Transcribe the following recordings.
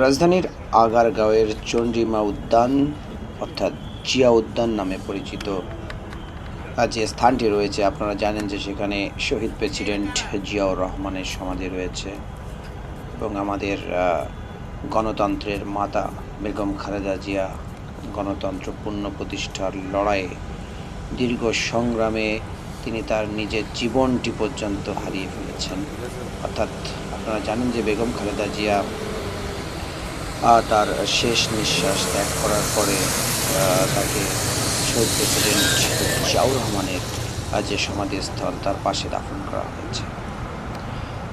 রাজধানীর আগারগাঁওয়ের চন্দ্রিমা উদ্যান অর্থাৎ জিয়া উদ্যান নামে পরিচিত যে স্থানটি রয়েছে, আপনারা জানেন যে সেখানে শহীদ প্রেসিডেন্ট জিয়াউর রহমানের সমাধি রয়েছে এবং আমাদের গণতন্ত্রের মাতা বেগম খালেদা জিয়া গণতন্ত্র পুনঃপ্রতিষ্ঠার লড়াইয়ে দীর্ঘ সংগ্রামে তিনি তার নিজের জীবনটি পর্যন্ত হারিয়ে ফেলেছেন। অর্থাৎ আপনারা জানেন যে বেগম খালেদা জিয়া তার শেষ নিঃশ্বাস ত্যাগ করার পরে তাকে শহীদ প্রেসিডেন্ট জিয়াউর রহমানের যে সমাধিস্থল তার পাশে দাফন করা হয়েছে।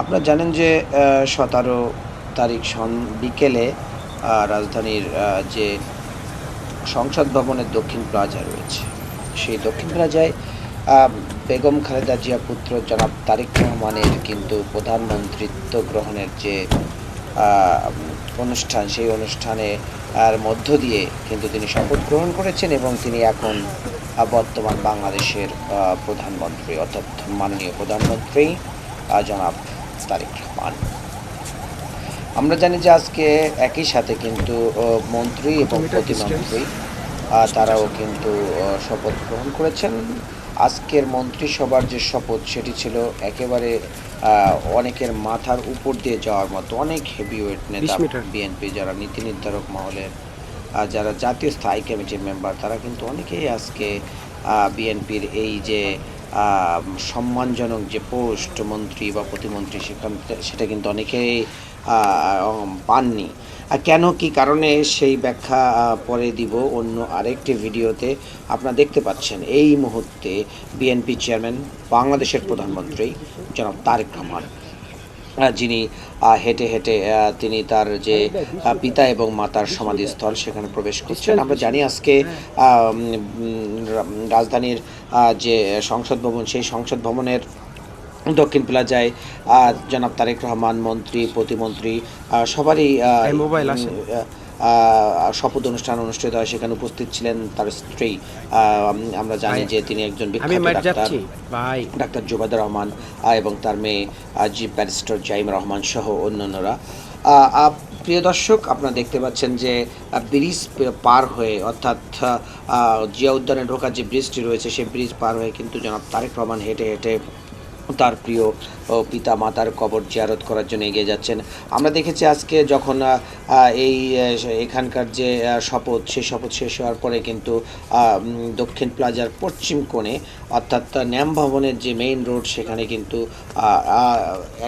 আপনারা জানেন যে 17 তারিখ বিকেলে রাজধানীর যে সংসদ ভবনের দক্ষিণ প্লাজা রয়েছে, সেই দক্ষিণ প্লাজায় বেগম খালেদা জিয়া পুত্র জনাব তারেক রহমানের কিন্তু প্রধানমন্ত্রিত্ব গ্রহণের যে অনুষ্ঠান, সেই অনুষ্ঠানে মধ্য দিয়ে কিন্তু তিনি শপথ গ্রহণ করেছেন এবং তিনি এখন বর্তমান বাংলাদেশের প্রধানমন্ত্রী, অর্থাৎ মাননীয় প্রধানমন্ত্রী জনাব তারেক রহমান। আমরা জানি যে আজকে একই সাথে কিন্তু মন্ত্রী এবং প্রতিমন্ত্রী তারাও কিন্তু শপথ গ্রহণ করেছেন। আজকের মন্ত্রিসভার যে শপথ সেটি ছিল একেবারে অনেকের মাথার উপর দিয়ে যাওয়ার মতো। অনেক হেভিওয়েট নেতা বিএনপি, যারা নীতি নির্ধারক মহলের যারা জাতীয় স্থায়ী কমিটির মেম্বার, তারা কিন্তু অনেকেই আজকে বিএনপির এই যে সম্মানজনক যে পোস্ট মন্ত্রী বা প্রতিমন্ত্রী সেটা কিন্তু অনেকেই পাননি। কেন, কি কারণে, সেই ব্যাখ্যা পরে দিব অন্য আরেকটি ভিডিওতে। আপনারা দেখতে পাচ্ছেন এই মুহূর্তে বিএনপি চেয়ারম্যান, বাংলাদেশের প্রধানমন্ত্রী জনাব তারেক রহমান, যিনি হেঁটে হেঁটে তিনি তার যে পিতা এবং মাতার সমাধিস্থল সেখানে প্রবেশ করছেন। আমরা জানি আজকে রাজধানীর যে সংসদ ভবন, সেই সংসদ ভবনের দক্ষিণ প্লাজায় জনাব তারেক রহমান মন্ত্রী, প্রতিমন্ত্রী সবারই শপথ অনুষ্ঠান অনুষ্ঠিত হয়। সেখানে উপস্থিত ছিলেন তার স্ত্রী। আমরা জানি যে তিনি একজন বিখ্যাত ডাক্তার জুবাইদুর রহমান এবং তার মেয়ে ব্যারিস্টার জাইম রহমান সহ অন্যান্যরা। প্রিয় দর্শক, আপনারা দেখতে পাচ্ছেন যে ব্রিজ পার হয়ে, অর্থাৎ জিয়া উদ্যানে ঢোকার যে ব্রিজটি রয়েছে সেই ব্রিজ পার হয়ে কিন্তু জনাব তারেক রহমান হেঁটে হেঁটে তার প্রিয় পিতা মাতার কবর জিয়ারত করার জন্য এগিয়ে যাচ্ছেন। আমরা দেখেছি আজকে যখন এখানকার যে শপথ, সেই শপথ শেষ হওয়ার পরে কিন্তু দক্ষিণ প্লাজার পশ্চিম কোণে, অর্থাৎ ন্যাম ভবনের যে মেইন রোড, সেখানে কিন্তু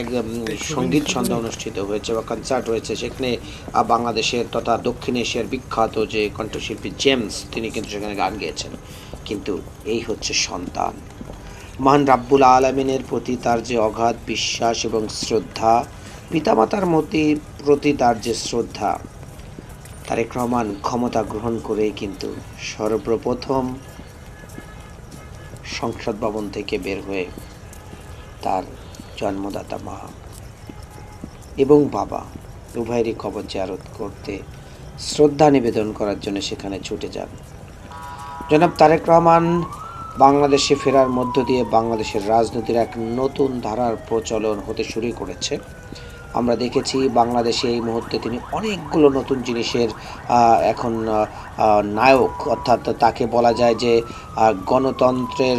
একদম সঙ্গীত সন্ধ্যা অনুষ্ঠিত হয়েছে বা কনসার্ট হয়েছে। সেখানে বাংলাদেশের তথা দক্ষিণ এশিয়ার বিখ্যাত যে কণ্ঠশিল্পী জেমস, তিনি কিন্তু সেখানে গান গেয়েছেন। কিন্তু এই হচ্ছে সন্তান, মহান রাব্বুল আলামিনের প্রতি তার যে অগাধ বিশ্বাস এবং শ্রদ্ধা, পিতামাতার প্রতি তার যে শ্রদ্ধা, তারেক রহমান ক্ষমতা গ্রহণ করেই কিন্তু সর্বপ্রথম সংসদ ভবন থেকে বের হয়ে তার জন্মদাতা মা এবং বাবা উভয়েরই কবর জিয়ারত করতে, শ্রদ্ধা নিবেদন করার জন্য সেখানে ছুটে যান। জনাব তারেক রহমান বাংলাদেশে ফেরার মধ্য দিয়ে বাংলাদেশের রাজনীতির এক নতুন ধারার প্রচলন হতে শুরু করেছে। আমরা দেখেছি বাংলাদেশে এই মুহূর্তে তিনি অনেকগুলো নতুন জিনিসের এখন নায়ক, অর্থাৎ তাকে বলা যায় যে গণতন্ত্রের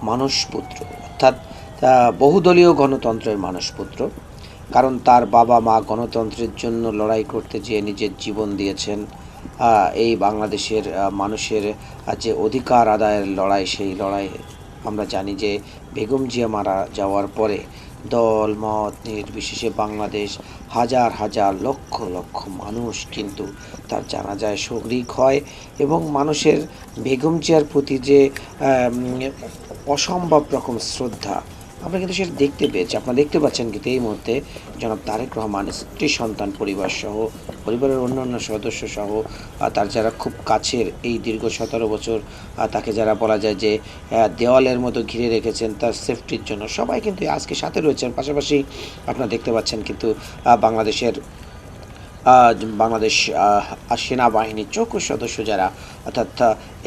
মানসপুত্র, অর্থাৎ বহুদলীয় গণতন্ত্রের মানসপুত্র। কারণ তার বাবা মা গণতন্ত্রের জন্য লড়াই করতে যেয়ে নিজের জীবন দিয়েছেন। এই বাংলাদেশের মানুষের যে অধিকার আদায়ের লড়াই, সেই লড়াই আমরা জানি যে বেগম জিয়া মারা যাওয়ার পরে দল মত নির্বিশেষে বাংলাদেশ হাজার হাজার লক্ষ লক্ষ মানুষ কিন্তু তার জানাজায় শরিক হয় এবং মানুষের বেগম জিয়ার প্রতি যে অসম্ভব রকম শ্রদ্ধা আমরা কিন্তু সেটা দেখতে পেয়েছি। আপনারা দেখতে পাচ্ছেন কিন্তু এই মুহূর্তে জনাব তারেক রহমান স্ত্রী, সন্তান, পরিবার সহ, পরিবারের অন্যান্য সদস্য সহ, তার যারা খুব কাছের, এই দীর্ঘ 17 বছর তাকে যারা বলা যায় যে দেওয়ালের মতো ঘিরে রেখেছেন তার সেফটির জন্য, সবাই কিন্তু আজকে সাথে রয়েছেন। পাশাপাশি আপনারা দেখতে পাচ্ছেন কিন্তু বাংলাদেশ সেনাবাহিনীর চৌকস সদস্য যারা অর্থাৎ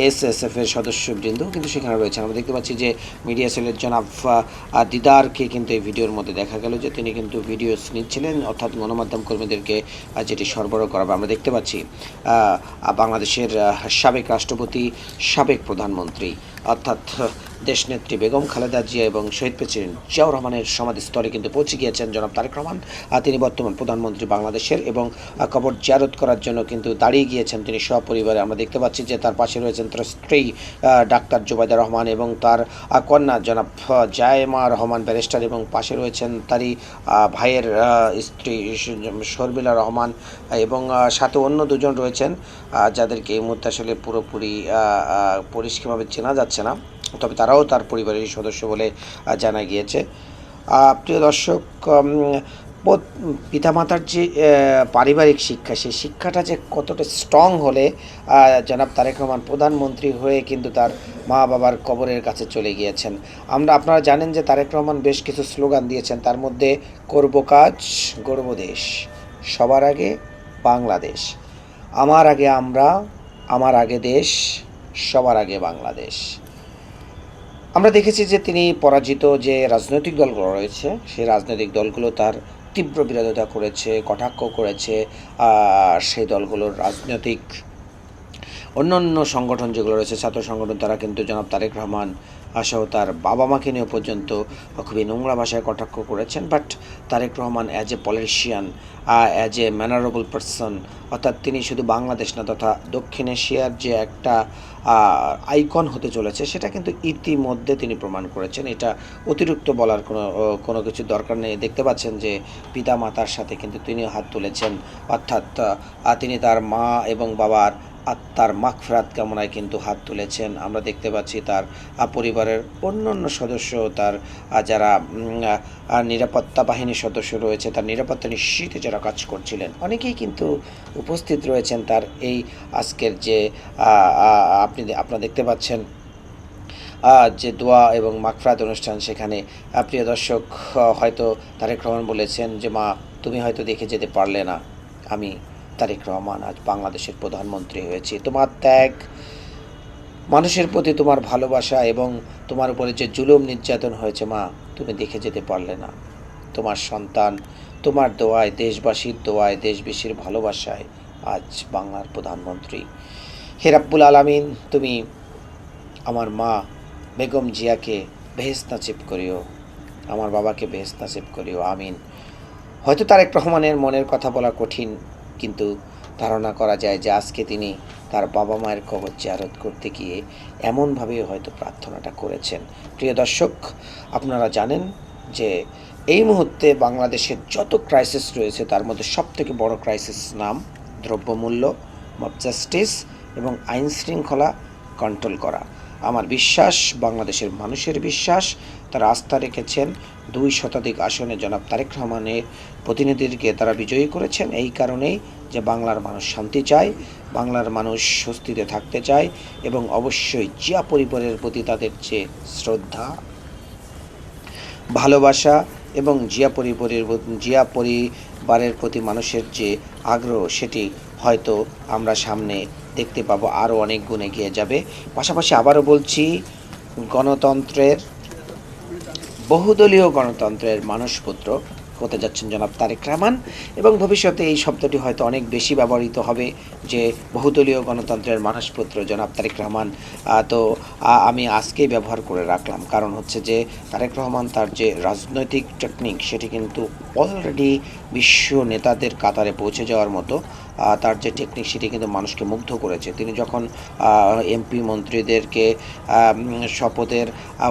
এসএসএফ এর সদস্যবৃন্দ কিন্তু সেখানে রয়েছেন। আমরা দেখতে পাচ্ছি যে মিডিয়া সেলের জনাব দিদারকে কিন্তু এই ভিডিওর মধ্যে দেখা গেল যে তিনি কিন্তু ভিডিওস নিচ্ছিলেন, অর্থাৎ গণমাধ্যম কর্মীদেরকে যেটি সরবরাহ করা। আমরা দেখতে পাচ্ছি বাংলাদেশের সাবেক রাষ্ট্রপতি, সাবেক প্রধানমন্ত্রী অর্থাৎ দেশনেত্রী বেগম খালেদা জিয়া এবং শহীদ প্রেসিডেন্ট জিয়াউর রহমানের সমাধিস্থলে কিন্তু পৌঁছে গিয়েছেন জনাব তারেক রহমান। তিনি বর্তমান প্রধানমন্ত্রী বাংলাদেশের এবং কবর জিয়ারত করার জন্য কিন্তু দাঁড়িয়ে গিয়েছেন তিনি সপরিবারে। আমরা দেখতে পাচ্ছি যে তার পাশে রয়েছেন তার স্ত্রী ডাক্তার জুবাইদা রহমান এবং তার কন্যা জনাব জায়েমা রহমান ব্যারিস্টার, এবং পাশে রয়েছেন তারই ভাইয়ের স্ত্রী শর্মিলা রহমান, এবং সাথে অন্য দুজন রয়েছেন যাদেরকে এই মুহূর্তে আসলে পুরোপুরি পরিষ্কারভাবে চেনা যাচ্ছে না, তবে তারাও তার পরিবারেরই সদস্য বলে জানা গিয়েছে। প্রিয় দর্শক, পিতামাতার যে পারিবারিক শিক্ষা, সেই শিক্ষাটা যে কতটা স্ট্রং হলে জনাব তারেক রহমান প্রধানমন্ত্রী হয়ে কিন্তু তার মা বাবার কবরের কাছে চলে গিয়েছেন। আপনারা জানেন যে তারেক রহমান বেশ কিছু স্লোগান দিয়েছেন, তার মধ্যে করব কাজ, গড়ব দেশ, সবার আগে বাংলাদেশ, আমার আগে আমরা, আমার আগে দেশ, সবার আগে বাংলাদেশ। আমরা দেখেছি যে তিনি পরাজিত যে রাজনৈতিক দলগুলো রয়েছে সেই রাজনৈতিক দলগুলো তার তীব্র বিরোধিতা করেছে, কটাক্ষ করেছে। সেই দলগুলোর রাজনৈতিক অন্যান্য সংগঠন যেগুলো রয়েছে, ছাত্র সংগঠন, তারা কিন্তু জনাব তারেক রহমান সহ তার বাবা মাকে নিয়ে পর্যন্ত খুবই নোংরা ভাষায় কটাক্ষ করেছেন। But Tarek Rahman as a politician, as a mannerable person, অর্থাৎ তিনি শুধু বাংলাদেশ না তথা দক্ষিণ এশিয়ার যে একটা আইকন হতে চলেছে সেটা কিন্তু ইতিমধ্যে তিনি প্রমাণ করেছেন। এটা অতিরিক্ত বলার কোনো কিছু দরকার নেই। দেখতে পাচ্ছেন যে পিতা মাতার সাথে কিন্তু তিনিও হাত তুলেছেন, অর্থাৎ তিনি তার মা এবং বাবার আত্মার মাগফিরাত কামনায় কিন্তু হাত তুলেছেন। আমরা দেখতে পাচ্ছি তার পরিবারের অন্যান্য সদস্য, তার যারা নিরাপত্তা বাহিনীর সদস্য রয়েছে, তার নিরাপত্তা নিশ্চিতে যারা কাজ করছিলেন, অনেকেই কিন্তু উপস্থিত রয়েছেন তার এই আজকের যে আপনারা দেখতে পাচ্ছেন যে দোয়া এবং মাগফিরাত অনুষ্ঠান। সেখানে প্রিয় দর্শক, হয়তো তারেক রহমান বলেছেন যে মা, তুমি হয়তো দেখে যেতে পারলে না, আমি তারেক রহমান আজ বাংলাদেশের প্রধানমন্ত্রী হয়েছি। তোমার ত্যাগ, মানুষের প্রতি তোমার ভালোবাসা এবং তোমার উপরে যে জুলুম নির্যাতন হয়েছে মা, তুমি দেখে যেতে পারলে না। তোমার সন্তান তোমার দোয়ায়, দেশবাসীর দোয়ায়, দেশবাসীর ভালোবাসায় আজ বাংলার প্রধানমন্ত্রী। হে রাব্বুল আলামিন, তুমি আমার মা বেগম জিয়াকে বেহেশত নসিব করিও, আমার বাবাকে বেহেশত নসিব করিও, আমিন। হয়তো তারেক রহমানের মনের কথা বলা কঠিন, কিন্তু ধারণা করা যায় যে আজকে তিনি তার বাবা মায়ের কবর জিয়ারত করতে গিয়ে এমনভাবে হয়তো প্রার্থনাটা করেছেন। প্রিয় দর্শক, আপনারা জানেন যে এই মুহূর্তে বাংলাদেশের যত ক্রাইসিস রয়েছে তার মধ্যে সবথেকে বড় ক্রাইসিস নাম দ্রব্যমূল্য, মব জাস্টিস এবং আইন শৃঙ্খলা কন্ট্রোল করা। আমার বিশ্বাস, বাংলাদেশের মানুষের বিশ্বাস, তারা আস্থা রেখেছেন 2 শতাধিক আসনে জনাব তারেক রহমানের প্রতিনিধিদেরকে তারা বিজয়ী করেছেন। এই কারণেই যে বাংলার মানুষ শান্তি চায়, বাংলার মানুষ স্বস্তিতে থাকতে চায়, এবং অবশ্যই জিয়া পরিবারের প্রতি তাদের যে শ্রদ্ধা, ভালোবাসা এবং জিয়া পরিবারের প্রতি মানুষের যে আগ্রহ, সেটি হয়তো আমরা সামনে দেখতে পাবো, আরও অনেক গুণ এগিয়ে যাবে। পাশাপাশি আবারও বলছি, গণতন্ত্রের, বহুদলীয় গণতন্ত্রের মানসপুত্র হতে যাচ্ছেন জনাব তারেক রহমান, এবং ভবিষ্যতে এই শব্দটি হয়তো অনেক বেশি ব্যবহৃত হবে যে বহুদলীয় গণতন্ত্রের মানসপুত্র জনাব তারেক রহমান। তো আমি আজকেই ব্যবহার করে রাখলাম, কারণ হচ্ছে যে তারেক রহমান তার যে রাজনৈতিক টেকনিক সেটি কিন্তু অলরেডি বিশ্ব নেতাদের কাতারে পৌঁছে যাওয়ার মতো। তার যে টেকনিক সেটি কিন্তু মানুষকে মুগ্ধ করেছে। তিনি যখন এমপি মন্ত্রীদেরকে শপথের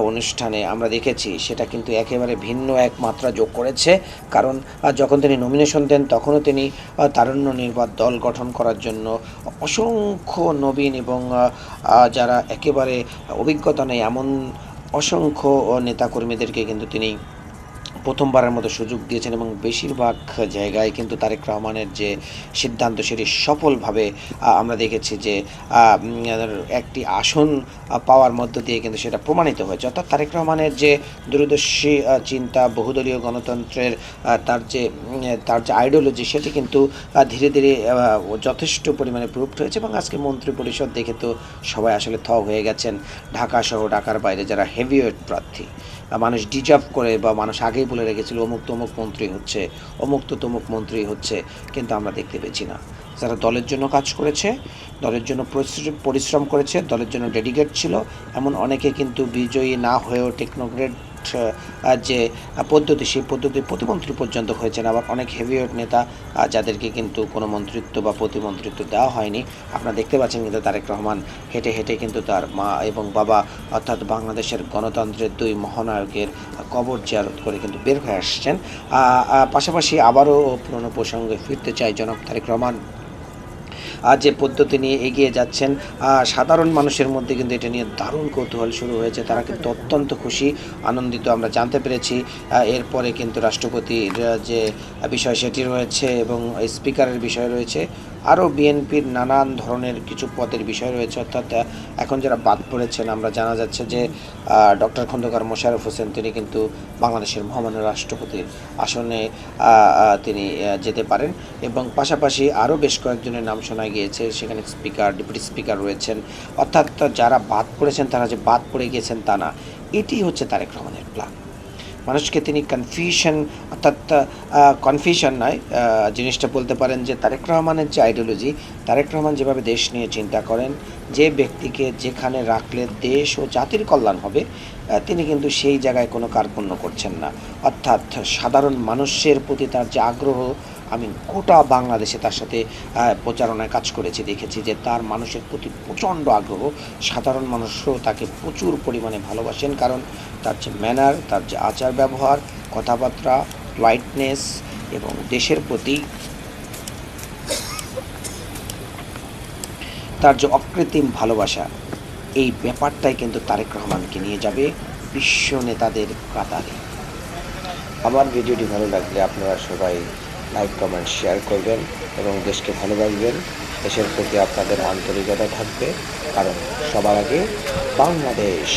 অনুষ্ঠানে আমরা দেখেছি, সেটা কিন্তু একেবারে ভিন্ন এক মাত্রা যোগ করেছে। কারণ যখন তিনি নমিনেশন দেন তখনও তিনি তারুণ্য নির্বাত দল গঠন করার জন্য অসংখ্য নবীন এবং যারা একেবারে অভিজ্ঞতা নেই এমন অসংখ্য নেতাকর্মীদেরকে কিন্তু তিনি প্রথমবারের মতো সুযোগ দিয়েছেন এবং বেশিরভাগ জায়গায় কিন্তু তারেক রহমানের যে সিদ্ধান্ত সেটি সফলভাবে আমরা দেখেছি যে একটি আসন পাওয়ার মধ্য দিয়ে কিন্তু সেটা প্রমাণিত হয়েছে। অর্থাৎ তারেক রহমানের যে দূরদর্শী চিন্তা, বহুদলীয় গণতন্ত্রের তার যে আইডিওলজি সেটি কিন্তু ধীরে ধীরে যথেষ্ট পরিমাণে প্রুভড হয়েছে এবং আজকে মন্ত্রিপরিষদ দেখে তো সবাই আসলে হয়ে গেছেন। ঢাকা সহ ঢাকার বাইরে যারা হেভিওয়েট প্রার্থী, মানুষ ডিজার্ভ করে বা মানুষ আগেই বলে রেখেছিল অমুক তমুক মন্ত্রী হচ্ছে, অমুক তো তমুক মন্ত্রী হচ্ছে, কিন্তু আমরা দেখতে পেয়েছি না। যারা দলের জন্য কাজ করেছে, দলের জন্য পরিশ্রম করেছে, দলের জন্য ডেডিকেট ছিল, এমন অনেকে কিন্তু বিজয়ী না হয়েও টেকনোক্রেট যে পদ্ধতি সেই পদ্ধতি প্রতিমন্ত্রী পর্যন্ত হয়েছেন। আবার অনেক হেভিওয়েট নেতা যাদেরকে কিন্তু কোনো মন্ত্রিত্ব বা প্রতিমন্ত্রিত্ব দেওয়া হয়নি। আপনারা দেখতে পাচ্ছেন কিন্তু তারেক রহমান হেঁটে হেঁটে কিন্তু তার মা এবং বাবা অর্থাৎ বাংলাদেশের গণতন্ত্রের দুই মহানায়কের কবর জিয়ারত করে কিন্তু বের হয়ে আসছেন। পাশাপাশি আবারও পুরনো প্রসঙ্গে ফিরতে চাই, জনাব তারেক রহমান যে পদ্ধতি নিয়ে এগিয়ে যাচ্ছেন, সাধারণ মানুষের মধ্যে কিন্তু এটা নিয়ে দারুণ কৌতূহল শুরু হয়েছে। তারা কিন্তু অত্যন্ত খুশি, আনন্দিত আমরা জানতে পেরেছি। এরপরে কিন্তু রাষ্ট্রপতির যে বিষয় সেটি রয়েছে এবং স্পিকারের বিষয় রয়েছে, আরও বিএনপির নানান ধরনের কিছু পদের বিষয় রয়েছে। অর্থাৎ এখন যারা বাদ পড়েছেন, আমরা জানা যাচ্ছে যে ডক্টর খন্দকার মোশাররফ হোসেন তিনি কিন্তু বাংলাদেশের মহামান্য রাষ্ট্রপতির আসনে তিনি যেতে পারেন এবং পাশাপাশি আরও বেশ কয়েকজনের নাম শোনা গিয়েছে। সেখানে স্পিকার, ডেপুটি স্পিকার রয়েছেন। অর্থাৎ যারা বাদ পড়েছেন তারা যে বাদ পড়ে গিয়েছেন তা না, এটি হচ্ছে তারেক রহমানের প্ল্যান। মানুষকে তিনি কনফিউশন নয়, জিনিসটা বলতে পারেন যে তারেক রহমানের যে আইডিওলজি, তারেক রহমান যেভাবে দেশ নিয়ে চিন্তা করেন, যে ব্যক্তিকে যেখানে রাখলে দেশ ও জাতির কল্যাণ হবে, তিনি কিন্তু সেই জায়গায় কোনো কার্পণ্য করছেন না। অর্থাৎ সাধারণ মানুষের প্রতি তার যে আগ্রহ, আমি গোটা বাংলাদেশে তার সাথে প্রচারণায় কাজ করেছি, দেখেছি যে তার মানুষের প্রতি প্রচণ্ড আগ্রহ। সাধারণ মানুষও তাকে প্রচুর পরিমাণে ভালোবাসেন, কারণ তার যে ম্যানার, তার যে আচার ব্যবহার, কথাবার্তা, লাইটনেস এবং দেশের প্রতি তার যে অকৃত্রিম ভালোবাসা, এই ব্যাপারটাই কিন্তু তারেক রহমানকে নিয়ে যাবে বিশ্ব নেতাদের কাতারে। আমার ভিডিওটি ভালো লাগলে আপনারা সবাই লাইক, কমেন্ট, শেয়ার করবেন এবং দেশকে ভালোবাসবেন। দেশের প্রতি আপনাদের আন্তরিকতা থাকবে, কারণ সবার আগে বাংলাদেশ।